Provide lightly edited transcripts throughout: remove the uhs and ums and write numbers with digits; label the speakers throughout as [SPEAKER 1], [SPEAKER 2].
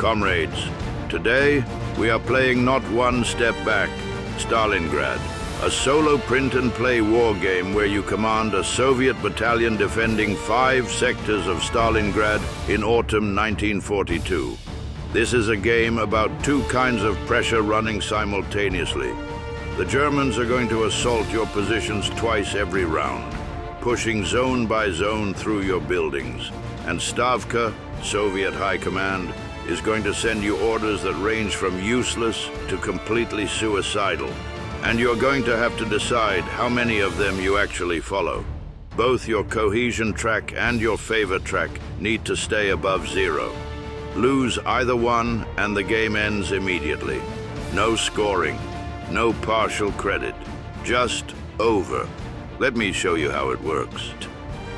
[SPEAKER 1] Comrades, today we are playing not one step back, Stalingrad, a solo print-and-play war game where you command a Soviet battalion defending 5 sectors of Stalingrad in autumn 1942. This is a game about 2 kinds of pressure running simultaneously. The Germans are going to assault your positions twice every round, pushing zone by zone through your buildings. And Stavka, Soviet High Command, is going to send you orders that range from useless to completely suicidal. And you're going to have to decide how many of them you actually follow. Both your cohesion track and your favor track need to stay above 0. Lose either one and the game ends immediately. No scoring, no partial credit, just over. Let me show you how it works.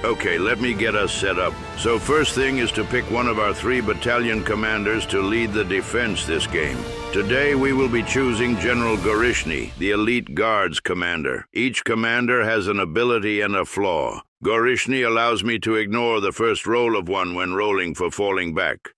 [SPEAKER 1] Okay, let me get us set up. So first thing is to pick one of our 3 battalion commanders to lead the defense this game. Today we will be choosing General Gorishny, the elite guards commander. Each commander has an ability and a flaw. Gorishny allows me to ignore the first roll of one when rolling for falling back.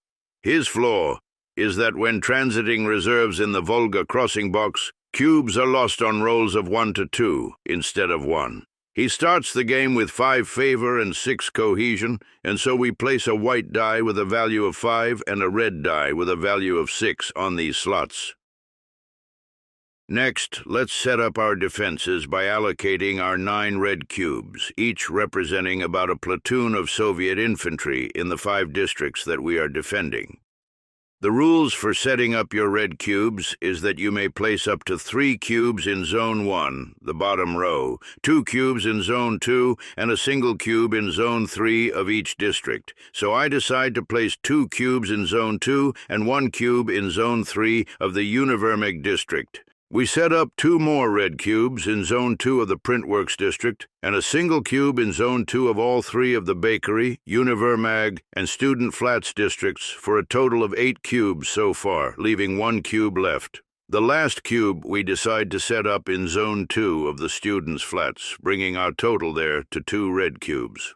[SPEAKER 1] His flaw is that when transiting reserves in the Volga crossing box, cubes are lost on rolls of 1 to 2 instead of 1. He starts the game with 5 favor and 6 cohesion, and so we place a white die with a value of 5 and a red die with a value of 6 on these slots. Next, let's set up our defenses by allocating our 9 red cubes, each representing about a platoon of Soviet infantry in the 5 districts that we are defending. The rules for setting up your red cubes is that you may place up to 3 cubes in Zone 1, the bottom row, 2 cubes in Zone 2, and a single cube in Zone 3 of each district. So I decide to place 2 cubes in Zone 2 and 1 cube in Zone 3 of the Univermag district. We set up 2 more red cubes in Zone 2 of the Printworks district, and a single cube in Zone 2 of all 3 of the Bakery, Univermag, and Student Flats districts for a total of 8 cubes so far, leaving 1 cube left. The last cube we decide to set up in Zone 2 of the Students' Flats, bringing our total there to 2 red cubes.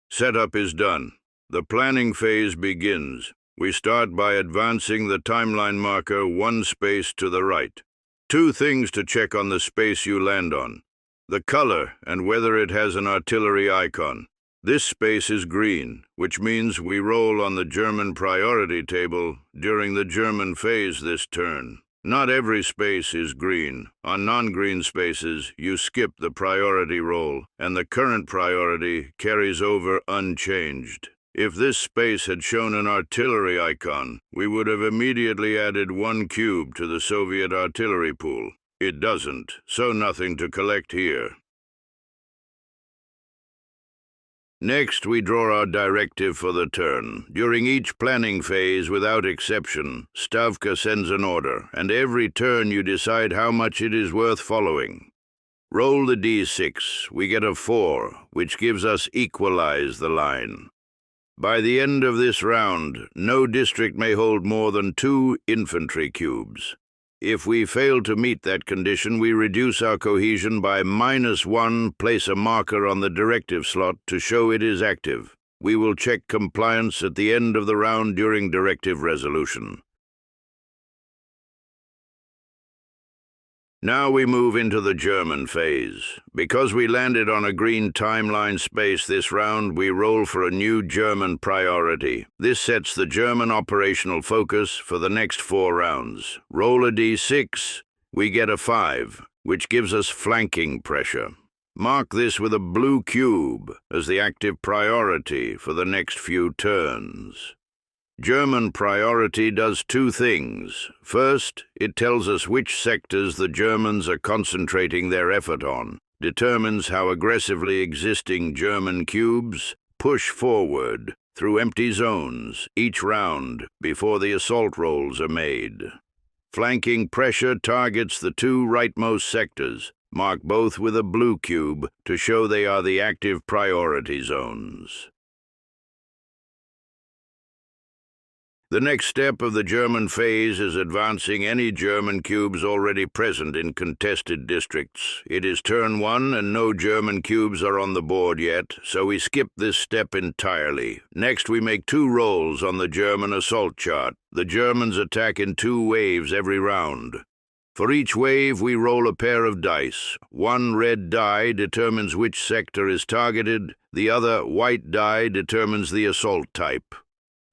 [SPEAKER 1] Setup is done. The planning phase begins. We start by advancing the timeline marker 1 space to the right. 2 things to check on the space you land on: the color and whether it has an artillery icon. This space is green, which means we roll on the German priority table during the German phase this turn. Not every space is green. On non-green spaces, you skip the priority roll, and the current priority carries over unchanged. If this space had shown an artillery icon, we would have immediately added 1 cube to the Soviet artillery pool. It doesn't, so nothing to collect here. Next, we draw our directive for the turn. During each planning phase, without exception, Stavka sends an order, and every turn you decide how much it is worth following. Roll the d6. We get a 4, which gives us equalize the line. By the end of this round, no district may hold more than 2 infantry cubes. If we fail to meet that condition, we reduce our cohesion by -1, place a marker on the directive slot to show it is active. We will check compliance at the end of the round during directive resolution. Now we move into the German phase. Because we landed on a green timeline space this round, we roll for a new German priority. This sets the German operational focus for the next 4 rounds. Roll a d6, we get a 5, which gives us flanking pressure. Mark this with a blue cube as the active priority for the next few turns. German priority does 2 things. First, it tells us which sectors the Germans are concentrating their effort on, determines how aggressively existing German cubes push forward through empty zones each round before the assault rolls are made. Flanking pressure targets the 2 rightmost sectors. Mark both with a blue cube to show they are the active priority zones. The next step of the German phase is advancing any German cubes already present in contested districts. It is turn 1 and no German cubes are on the board yet, so we skip this step entirely. Next we make 2 rolls on the German assault chart. The Germans attack in 2 waves every round. For each wave we roll a pair of dice. 1 red die determines which sector is targeted, the other white die determines the assault type.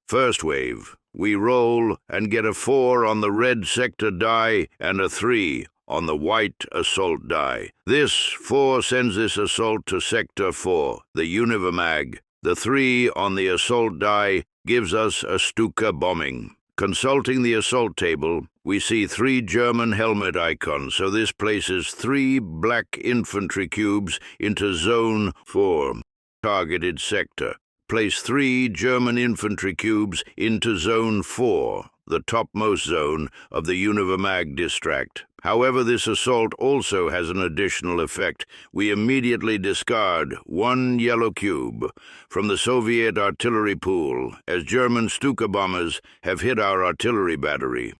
[SPEAKER 1] First wave. We roll and get a 4 on the red sector die and a 3 on the white assault die. This 4 sends this assault to Sector 4, the Univermag. The 3 on the assault die gives us a Stavka bombing. Consulting the assault table, we see 3 German helmet icons, so this places 3 black infantry cubes into Zone 4, targeted sector. Place 3 German infantry cubes into Zone 4, the topmost zone of the Univermag district. However, this assault also has an additional effect. We immediately discard 1 yellow cube from the Soviet artillery pool, as German Stavka bombers have hit our artillery battery.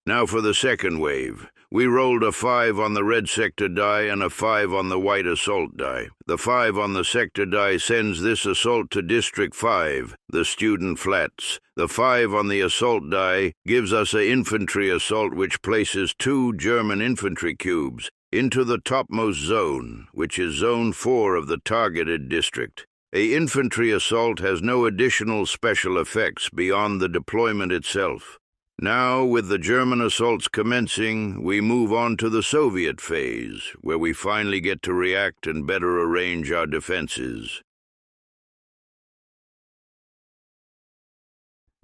[SPEAKER 1] Now for the second wave. We rolled a 5 on the red sector die and a 5 on the white assault die. The 5 on the sector die sends this assault to District 5, the student flats. The 5 on the assault die gives us an infantry assault which places 2 German infantry cubes into the topmost zone, which is Zone 4 of the targeted district. An infantry assault has no additional special effects beyond the deployment itself. Now, with the German assaults commencing, we move on to the Soviet phase, where we finally get to react and better arrange our defenses.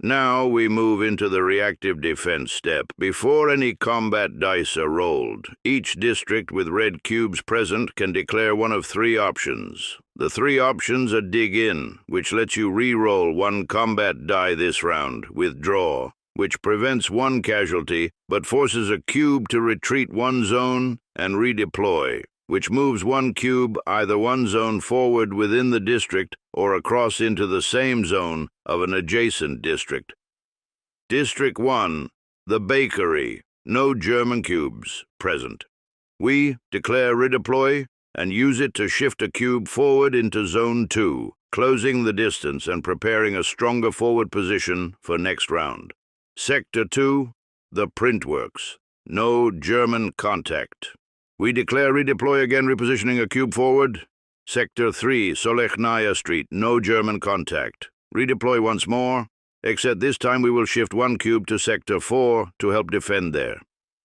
[SPEAKER 1] Now we move into the reactive defense step. Before any combat dice are rolled, each district with red cubes present can declare one of 3 options. The 3 options are dig in, which lets you re-roll 1 combat die this round, withdraw, which prevents 1 casualty, but forces a cube to retreat 1 zone and redeploy, which moves 1 cube either 1 zone forward within the district or across into the same zone of an adjacent district. District 1, the bakery, no German cubes present. We declare redeploy and use it to shift a cube forward into Zone 2, closing the distance and preparing a stronger forward position for next round. Sector 2, the print works. No German contact. We declare redeploy again, repositioning a cube forward. Sector 3, Solechnaya Street. No German contact. Redeploy once more, except this time we will shift 1 cube to Sector 4 to help defend there.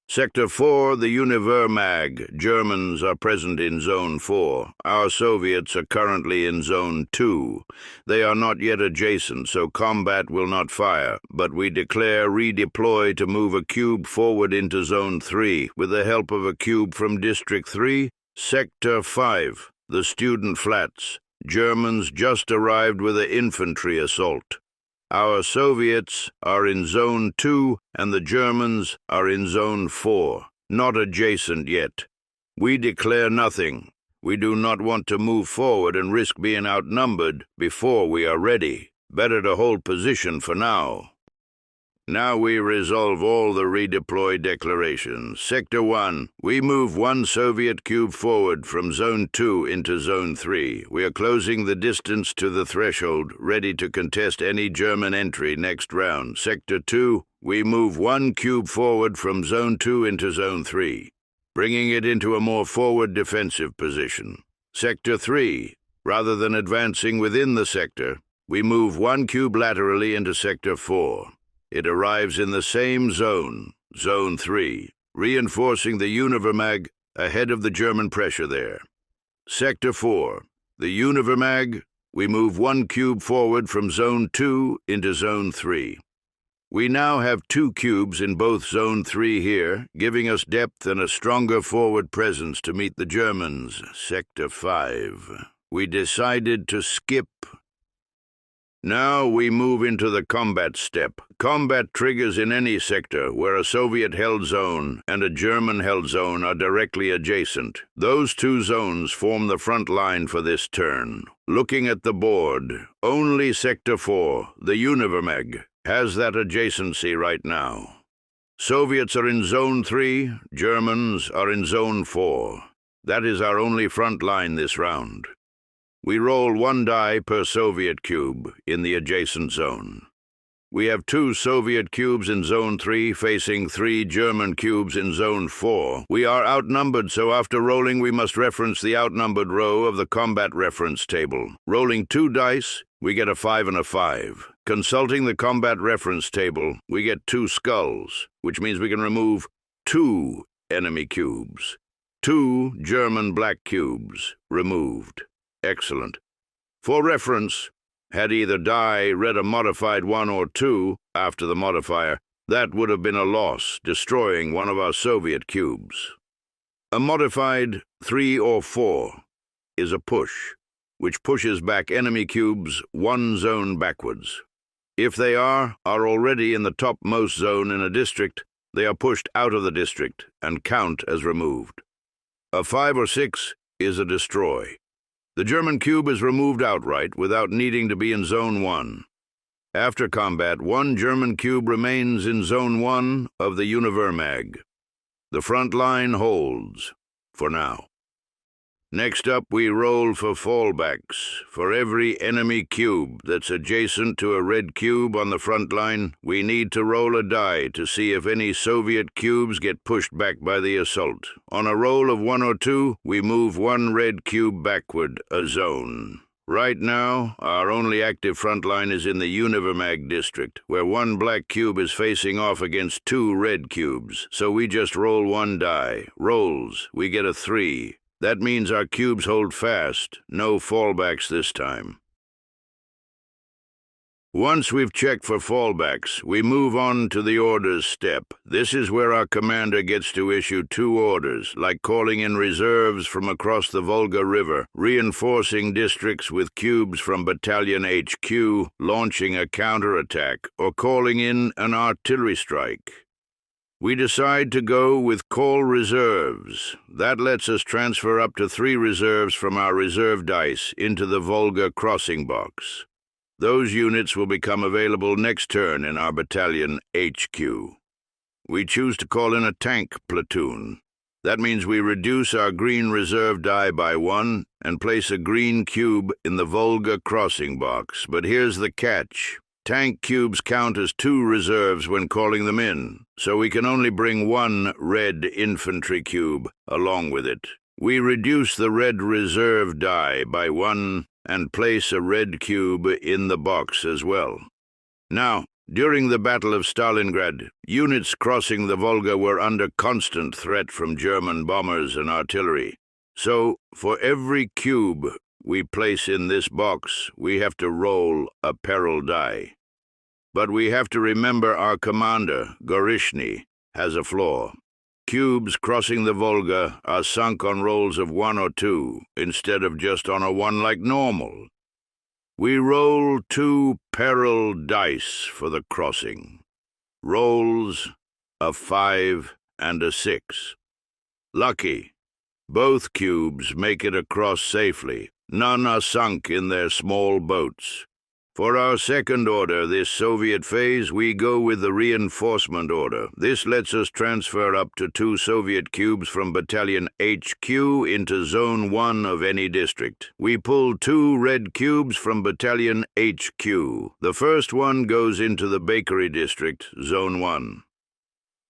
[SPEAKER 1] Sector 4, the Univermag. Germans are present in Zone 4. Our Soviets are currently in Zone 2. They are not yet adjacent, so combat will not fire, but we declare redeploy to move a cube forward into Zone 3 with the help of a cube from District 3. Sector 5, the student flats. Germans just arrived with an infantry assault. Our Soviets are in Zone 2 and the Germans are in Zone 4, not adjacent yet. We declare nothing. We do not want to move forward and risk being outnumbered before we are ready. Better to hold position for now. Now we resolve all the redeploy declarations. Sector 1, we move 1 Soviet cube forward from Zone 2 into Zone 3. We are closing the distance to the threshold, ready to contest any German entry next round. Sector 2, we move 1 cube forward from Zone 2 into Zone 3, bringing it into a more forward defensive position. Sector 3, rather than advancing within the sector, we move 1 cube laterally into Sector 4. It arrives in the same zone, Zone 3, reinforcing the Univermag ahead of the German pressure there. Sector 4, the Univermag, we move 1 cube forward from Zone 2 into Zone 3. We now have 2 cubes in both Zone 3 here, giving us depth and a stronger forward presence to meet the Germans. Sector 5. We decided to skip. Now we move into the combat step. Combat triggers in any sector where a Soviet-held zone and a German-held zone are directly adjacent. Those 2 zones form the front line for this turn. Looking at the board, only Sector 4, the Univermag, has that adjacency right now. Soviets are in Zone 3, Germans are in Zone 4. That is our only front line this round. We roll 1 die per Soviet cube in the adjacent zone. We have 2 Soviet cubes in Zone 3 facing 3 German cubes in Zone 4. We are outnumbered, so after rolling we must reference the outnumbered row of the combat reference table. Rolling 2 dice, we get a 5 and a 5. Consulting the combat reference table, we get 2 skulls, which means we can remove 2 enemy cubes. 2 German black cubes removed. Excellent. For reference, had either die read a modified 1 or 2 after the modifier, that would have been a loss, destroying one of our Soviet cubes. A modified 3 or 4 is a push, which pushes back enemy cubes 1 zone backwards. If they are already in the topmost zone in a district, they are pushed out of the district and count as removed. A 5 or 6 is a destroy. The German cube is removed outright without needing to be in Zone 1. After combat, 1 German cube remains in Zone 1 of the Univermag. The front line holds, for now. Next up, we roll for fallbacks. For every enemy cube that's adjacent to a red cube on the front line, we need to roll a die to see if any Soviet cubes get pushed back by the assault. On a roll of 1 or 2, we move 1 red cube backward, a zone. Right now, our only active front line is in the Univermag district, where 1 black cube is facing off against 2 red cubes, so we just roll 1 die. Rolls, we get a 3. That means our cubes hold fast, no fallbacks this time. Once we've checked for fallbacks, we move on to the orders step. This is where our commander gets to issue 2 orders, like calling in reserves from across the Volga River, reinforcing districts with cubes from Battalion HQ, launching a counterattack, or calling in an artillery strike. We decide to go with call reserves. That lets us transfer up to 3 reserves from our reserve dice into the Volga crossing box. Those units will become available next turn in our Battalion HQ. We choose to call in a tank platoon. That means we reduce our green reserve die by 1 and place a green cube in the Volga crossing box. But here's the catch. Tank cubes count as 2 reserves when calling them in, so we can only bring 1 red infantry cube along with it. We reduce the red reserve die by 1 and place a red cube in the box as well. Now, during the Battle of Stalingrad, units crossing the Volga were under constant threat from German bombers and artillery. So, for every cube we place in this box, we have to roll a peril die. But we have to remember our commander, Gorishny, has a flaw. Cubes crossing the Volga are sunk on rolls of 1 or 2, instead of just on a 1 like normal. We roll 2 peril dice for the crossing. Rolls a 5 and a 6. Lucky. Both cubes make it across safely. None are sunk in their small boats. For our second order this Soviet phase, we go with the reinforcement order. This lets us transfer up to 2 Soviet cubes from Battalion HQ into Zone 1 of any district. We pull 2 red cubes from Battalion HQ. The first one goes into the Bakery District, Zone 1.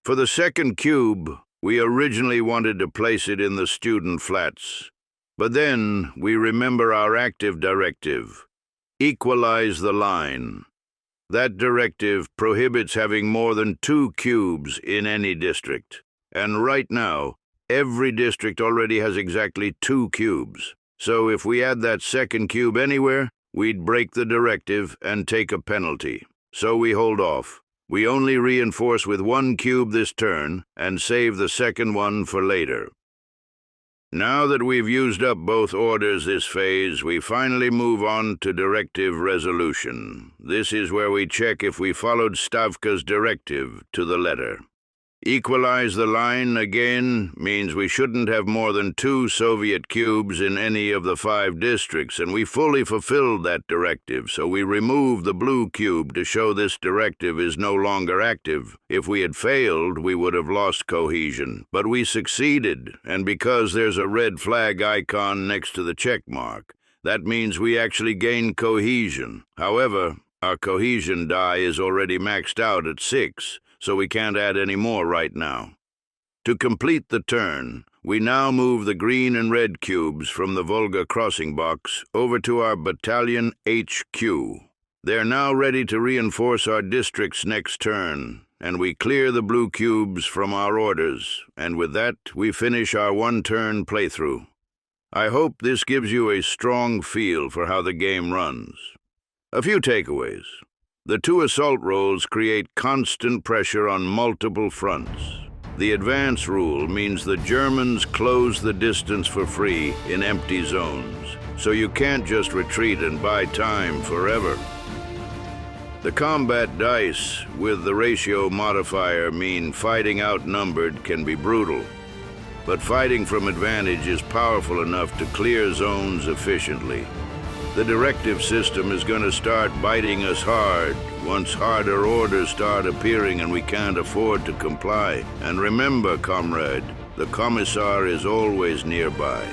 [SPEAKER 1] For the second cube, we originally wanted to place it in the student flats. But then we remember our active directive. Equalize the line. That directive prohibits having more than 2 cubes in any district. And right now, every district already has exactly 2 cubes. So if we add that second cube anywhere, we'd break the directive and take a penalty. So we hold off. We only reinforce with 1 cube this turn and save the second one for later. Now that we've used up both orders this phase, we finally move on to directive resolution. This is where we check if we followed Stavka's directive to the letter. Equalize the line again means we shouldn't have more than 2 Soviet cubes in any of the 5 districts, and we fully fulfilled that directive, so we removed the blue cube to show this directive is no longer active. If we had failed, we would have lost cohesion, but we succeeded, and because there's a red flag icon next to the check mark, that means we actually gained cohesion. However, our cohesion die is already maxed out at 6, so we can't add any more right now. To complete the turn, we now move the green and red cubes from the Volga crossing box over to our battalion HQ. They're now ready to reinforce our district's next turn, and we clear the blue cubes from our orders, and with that we finish our one-turn playthrough. I hope this gives you a strong feel for how the game runs. A few takeaways. The 2 assault rolls create constant pressure on multiple fronts. The advance rule means the Germans close the distance for free in empty zones, so you can't just retreat and buy time forever. The combat dice with the ratio modifier mean fighting outnumbered can be brutal, but fighting from advantage is powerful enough to clear zones efficiently. The directive system is going to start biting us hard once harder orders start appearing and we can't afford to comply. And remember, comrade, the Commissar is always nearby.